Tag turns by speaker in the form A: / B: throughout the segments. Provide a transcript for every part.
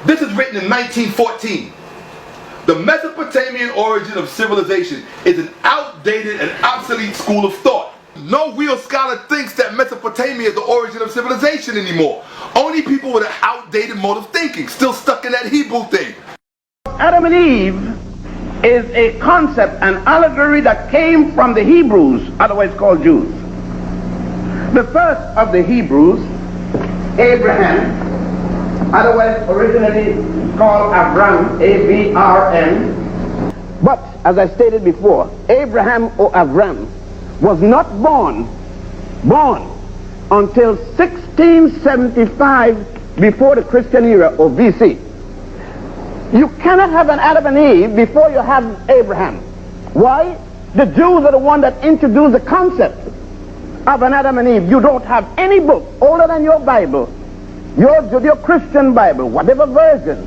A: This is written in 1914. The Mesopotamian origin of civilization is an outdated and obsolete school of thought. No real scholar thinks that Mesopotamia is the origin of civilization anymore. Only people with an outdated mode of thinking, still stuck in that Hebrew thing.
B: Adam and Eve is a concept, an allegory that came from the Hebrews, otherwise called Jews. The first of the Hebrews, Abraham, otherwise originally called Avram, A-V-R-M. But, as I stated before, Abraham or Avram was not born until 1675 before the Christian era, or BC. You cannot have an Adam and Eve before you have Abraham. Why? The Jews are the one that introduced the concept of an Adam and Eve. You don't have any book older than your Bible, your Judeo-Christian Bible, whatever version,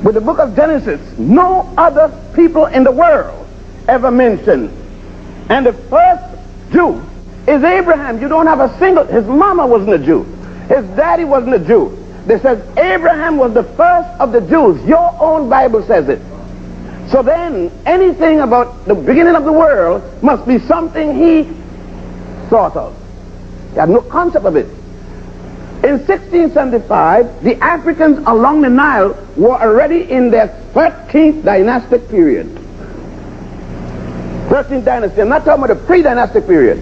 B: with the book of Genesis, no other people in the world ever mentioned. And the first Jew is Abraham. You don't have a single, his mama wasn't a Jew, his daddy wasn't a Jew. They says Abraham was the first of the Jews. Your own Bible says it. So then anything about the beginning of the world must be something he thought of. He had no concept of it. In 1675, the Africans along the Nile were already in their 13th dynastic period. 13th dynasty. I'm not talking about the pre-dynastic period.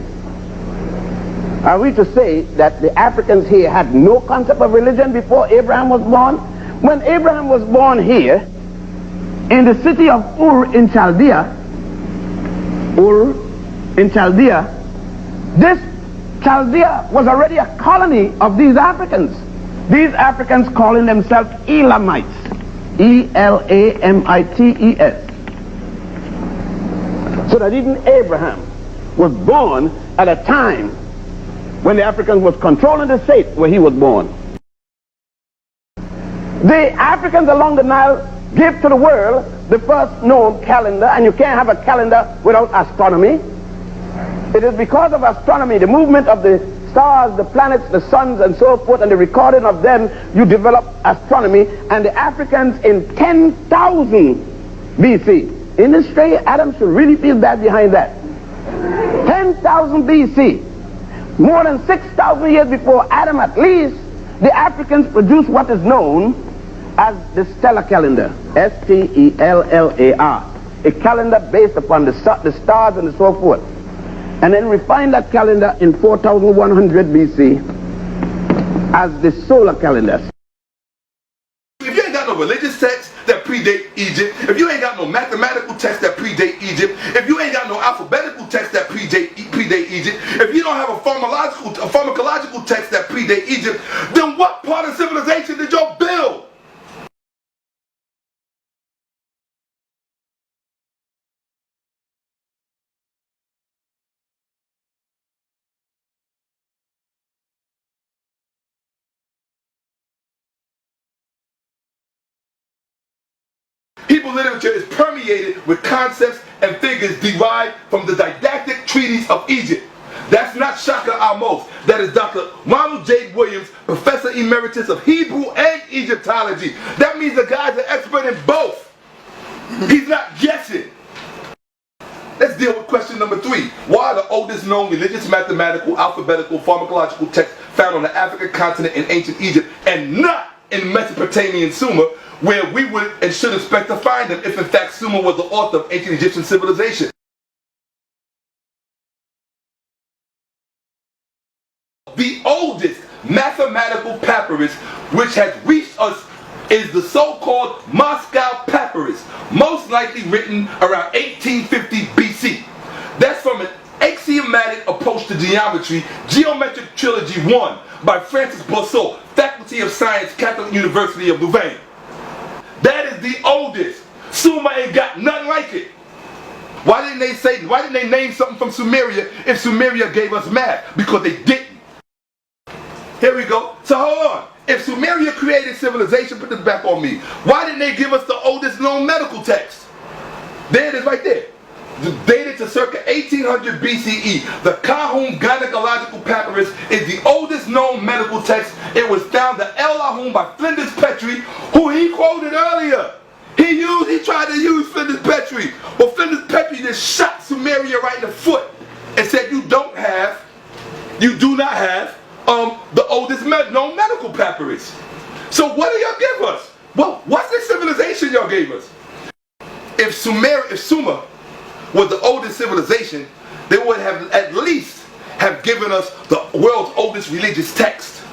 B: Are we to say that the Africans here had no concept of religion before Abraham was born? When Abraham was born here, in the city of Ur in Chaldea, this Chaldea was already a colony of these Africans. These Africans calling themselves Elamites. E-L-A-M-I-T-E-S. So that even Abraham was born at a time when the Africans was controlling the state where he was born. The Africans along the Nile gave to the world the first known calendar, and you can't have a calendar without astronomy. It is because of astronomy, the movement of the stars, the planets, the suns, and so forth, and the recording of them, you develop astronomy. And the Africans in 10,000 BC, in this straight, Adam should really feel bad behind that. 10,000 BC, more than 6,000 years before Adam at least, the Africans produced what is known as the stellar calendar, S-T-E-L-L-A-R, a calendar based upon the stars and so forth. And then refined that calendar in 4100 BC as the solar calendar.
A: If you ain't got no religious text that predate Egypt, if you ain't got no mathematical text that predate Egypt, if you ain't got no alphabetical text that predate Egypt, if you don't have a pharmacological text that predate Egypt, then what part of civilization did y'all build? Hebrew literature is permeated with concepts and figures derived from the didactic treaties of Egypt. That's not shakka Ahmose. That is Dr. Ronald J. Williams, Professor Emeritus of Hebrew and Egyptology. That means the guy's an expert in both. He's not guessing. Let's deal with question number 3. Why are the oldest known religious, mathematical, alphabetical, pharmacological texts found on the African continent in ancient Egypt and not in Mesopotamian Sumer, where we would and should expect to find them if in fact Sumer was the author of ancient Egyptian civilization? The oldest mathematical papyrus which has reached us is the so-called Moscow papyrus, most likely written around 1850 BC. That's from an axiomatic approach to geometry, Geometric Trilogy 1 by Francis Bousseau, Faculty of Science, Catholic University of Louvain. That is the oldest. Sumer ain't got nothing like it. Why didn't they name something from Sumeria if Sumeria gave us math? Because they didn't. Here we go. So hold on. If Sumeria created civilization, put this back on me. Why didn't they give us the oldest known medical text? There it is right there. dated to circa 1800 BCE. The Kahun Gynecological Papyrus is the oldest known medical text. It was found at El Ahum by Flinders Petrie, who he quoted earlier. He tried to use Flinders Petrie. Well, Flinders Petrie just shot Sumeria right in the foot and said you do not have the oldest known medical papyrus. So what do y'all give us? Well, what's the civilization y'all gave us? If Sumer was the oldest civilization, they would have at least have given us the world's oldest religious text.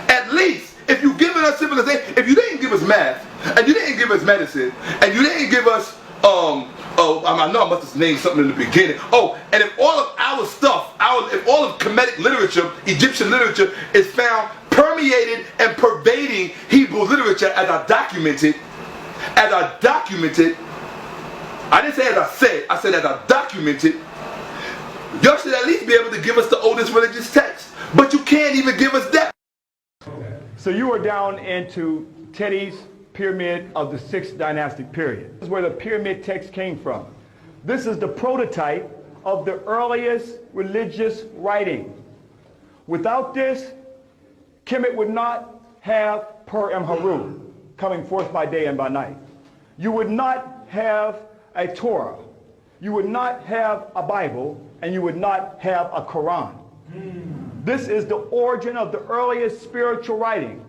A: At least, if you've given us civilization, if you didn't give us math, and you didn't give us medicine, and you didn't give us, I know I must have named something in the beginning. Oh, and if all of our stuff, if all of Kemetic literature, Egyptian literature, is found permeated and pervading Hebrew literature as I documented, I didn't say as I said as I documented, y'all should at least be able to give us the oldest religious text. But you can't even give us that.
C: So you are down into Teti's pyramid of the 6th dynastic period. This is where the pyramid text came from. This is the prototype of the earliest religious writing. Without this, Kemet would not have Per and Haru coming forth by day and by night. You would not have a Torah. You would not have a Bible, and you would not have a Quran. This is the origin of the earliest spiritual writing.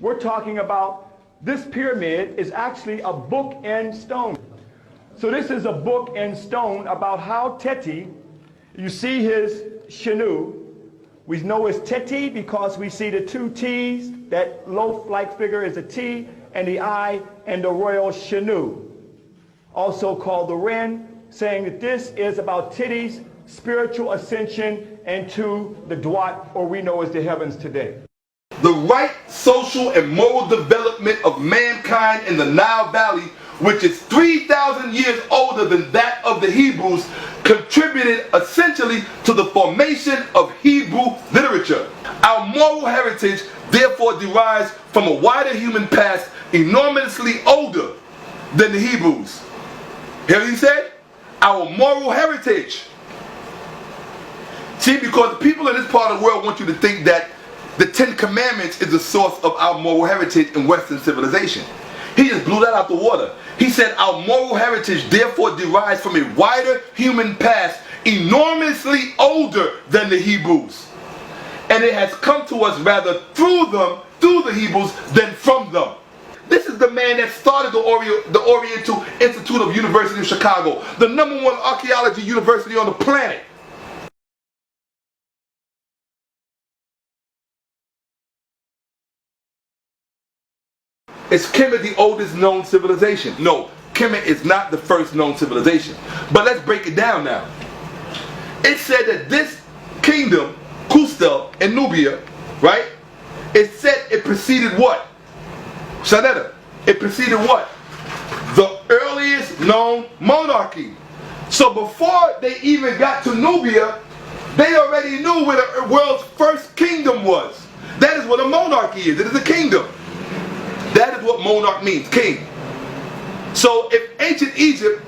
C: We're talking about this pyramid is actually a book in stone. So this is a book in stone about how Teti, you see his Shenu. We know it's Teti because we see the 2 T's. That loaf-like figure is a T, and the I, and the royal Shenu, also called the Ren, saying that this is about Teti's spiritual ascension into the Duat, or we know as the heavens today.
A: The right social and moral development of mankind in the Nile Valley, which is 3,000 years older than that of the Hebrews, contributed essentially to the formation of Hebrew literature. Our moral heritage therefore derives from a wider human past enormously older than the Hebrews. Hear what he said? Our moral heritage. See, because the people in this part of the world want you to think that the 10 Commandments is the source of our moral heritage in Western civilization. He just blew that out the water. He said our moral heritage therefore derives from a wider human past enormously older than the Hebrews. And it has come to us rather through the Hebrews, than from them. This is the man that started the Oriental Institute of University of Chicago, the #1 archaeology university on the planet. Is Kemet the oldest known civilization? No, Kemet is not the first known civilization. But let's break it down now. It said that this kingdom, Kustel in Nubia, right? It said it preceded what? Shanetta. It preceded what? The earliest known monarchy. So before they even got to Nubia, they already knew where the world's first kingdom was. That is what a monarchy is. It is a kingdom. That is what monarch means, king. So if ancient Egypt,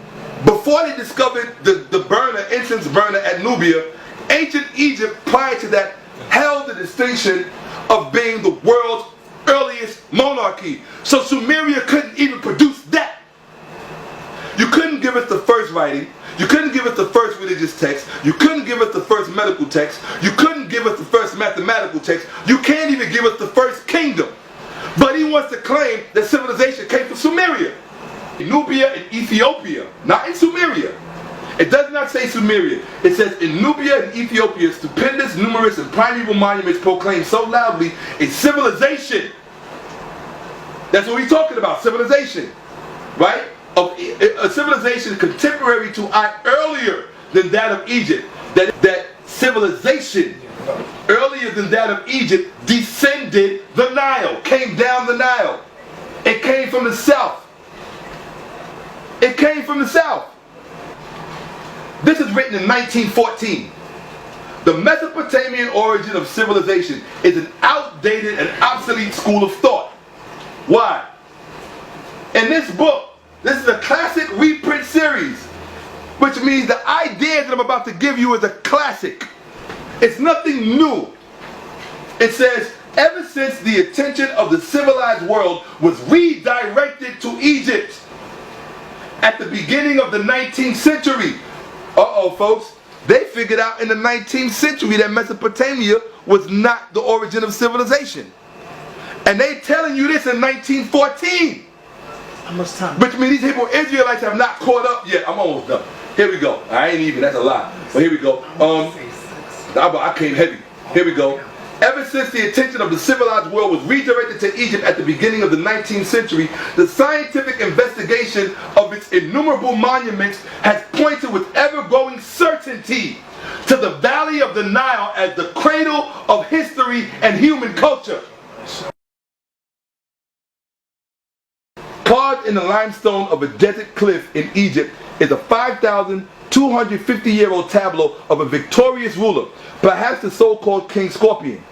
A: before they discovered the burner, incense burner at Nubia, ancient Egypt prior to that held the distinction of being the world's earliest monarchy. So Sumeria couldn't even produce that. You couldn't give us the first writing. You couldn't give us the first religious text. You couldn't give us the first medical text. You couldn't give us the first mathematical text. You can't even give us the first kingdom. But he wants to claim that civilization came from Sumeria. In Nubia and Ethiopia, not in Sumeria. It does not say Sumeria. It says in Nubia and Ethiopia, stupendous, numerous, and primeval monuments proclaim so loudly a civilization. That's what we're talking about, civilization. Right? A civilization contemporary to earlier than that of Egypt. That civilization earlier than that of Egypt descended the Nile, came down the Nile. It came from the south. It came from the south. This is written in 1914. The Mesopotamian origin of civilization is an outdated and obsolete school of thought. Why? In this book, this is a classic reprint series, which means the idea that I'm about to give you is a classic. It's nothing new. It says, ever since the attention of the civilized world was redirected to Egypt at the beginning of the 19th century. Folks, they figured out in the 19th century that Mesopotamia was not the origin of civilization. And they telling you this in 1914.
D: How much time?
A: Which means these Hebrew Israelites have not caught up yet. I'm almost done. Here we go. I ain't even, that's a lie. But here we go. I came heavy. Here we go. Ever since the attention of the civilized world was redirected to Egypt at the beginning of the 19th century, the scientific investigation of its innumerable monuments has pointed with ever-growing certainty to the valley of the Nile as the cradle of history and human culture. Carved in the limestone of a desert cliff in Egypt is a 5,250-year-old tableau of a victorious ruler, perhaps the so-called King Scorpion,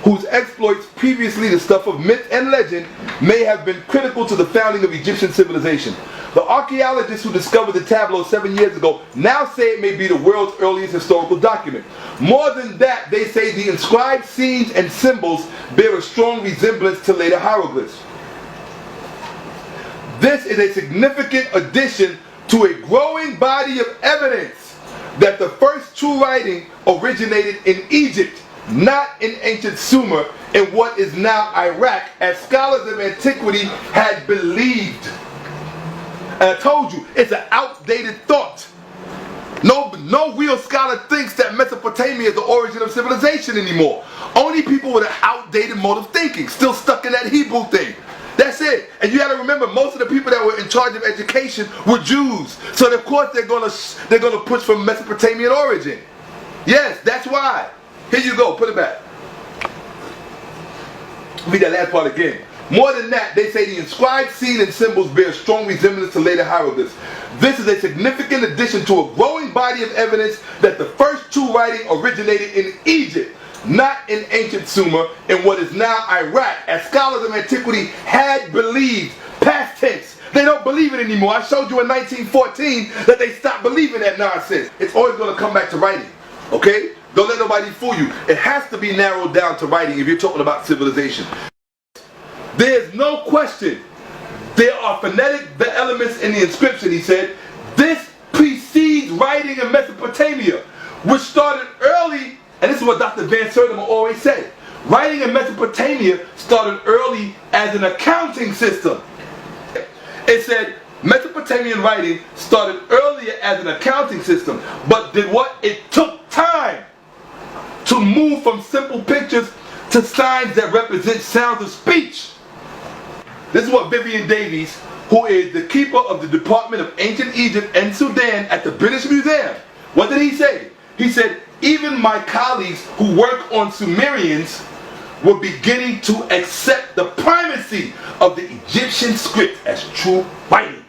A: whose exploits, previously the stuff of myth and legend, may have been critical to the founding of Egyptian civilization. The archaeologists who discovered the tableau 7 years ago now say it may be the world's earliest historical document. More than that, they say the inscribed scenes and symbols bear a strong resemblance to later hieroglyphs. This is a significant addition to a growing body of evidence that the first true writing originated in Egypt, not in ancient Sumer, in what is now Iraq, as scholars of antiquity had believed. And I told you, it's an outdated thought. No real scholar thinks that Mesopotamia is the origin of civilization anymore. Only people with an outdated mode of thinking, still stuck in that Hebrew thing. That's it. And you got to remember, most of the people that were in charge of education were Jews. So of course they're gonna push for Mesopotamian origin. Yes, that's why. Here you go, put it back. Read that last part again. More than that, they say the inscribed scene and symbols bear strong resemblance to later hieroglyphs. This is a significant addition to a growing body of evidence that the first true writing originated in Egypt, not in ancient Sumer, in what is now Iraq, as scholars of antiquity had believed. Past tense. They don't believe it anymore. I showed you in 1914 that they stopped believing that nonsense. It's always going to come back to writing. Okay? Don't let nobody fool you. It has to be narrowed down to writing if you're talking about civilization. There's no question. There are phonetic elements in the inscription, he said. This precedes writing in Mesopotamia, which started early. And this is what Dr. Van Sertima always said. Writing in Mesopotamia started early as an accounting system. It said Mesopotamian writing started earlier as an accounting system, but did what? It took time to move from simple pictures to signs that represent sounds of speech. This is what Vivian Davies, who is the keeper of the Department of Ancient Egypt and Sudan at the British Museum, what did he say? He said, even my colleagues who work on Sumerians were beginning to accept the primacy of the Egyptian script as true writing.